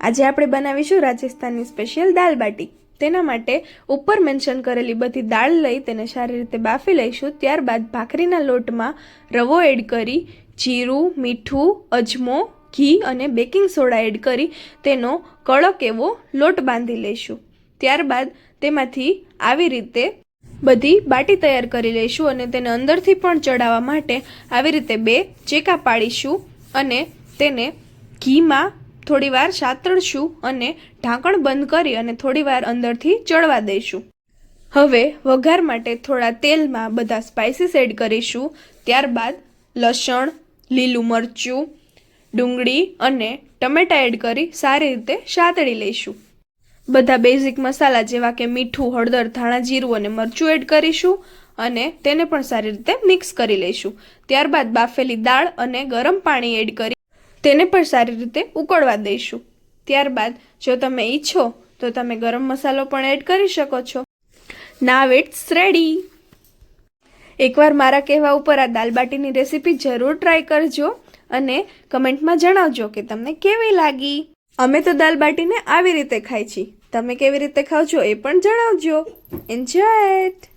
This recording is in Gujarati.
આજે આપણે બનાવીશું રાજસ્થાનની સ્પેશિયલ દાલ બાટી। તેના માટે ઉપર મેન્શન કરેલી બધી દાળ લઈ તેને સારી રીતે બાફી લઈશું। ત્યારબાદ ભાખરીના લોટમાં રવો એડ કરી જીરું, મીઠું, અજમો, ઘી અને બેકિંગ સોડા એડ કરી તેનો કડક એવો લોટ બાંધી લઈશું। ત્યારબાદ તેમાંથી આવી રીતે બધી બાટી તૈયાર કરી લઈશું અને તેને અંદરથી પણ ચડાવવા માટે આવી રીતે બે ચેકા પાડીશું અને તેને ઘીમાં થોડીવાર સાતળશું અને ઢાંકણ બંધ કરી અને થોડીવાર અંદરથી ચડવા દઈશું। હવે વઘાર માટે થોડા તેલમાં બધા સ્પાઇસીસ એડ કરીશું। ત્યારબાદ લસણ, લીલું મરચું, ડુંગળી અને ટમેટા એડ કરી સારી રીતે સાતળી લઈશું। બધા બેઝિક મસાલા જેવા કે મીઠું, હળદર, ધાણા જીરું અને મરચું એડ કરીશું અને તેને પણ સારી રીતે મિક્સ કરી લઈશું। ત્યારબાદ બાફેલી દાળ અને ગરમ પાણી એડ કરી તેને પણ સારી રીતે ઉકળવા દઈશું। ત્યારબાદ જો તમે ઈચ્છો તો તમે ગરમ મસાલો પણ એડ કરી શકો છો। Now it's ready. એકવાર મારા કહેવા ઉપર આ દાલ બાટીની રેસીપી જરૂર ટ્રાય કરજો અને કમેન્ટમાં જણાવજો કે તમને કેવી લાગી। અમે તો દાલ બાટીને આવી રીતે ખાઈ છીએ, તમે કેવી રીતે ખાવ છો એ પણ જણાવજો। Enjoy it.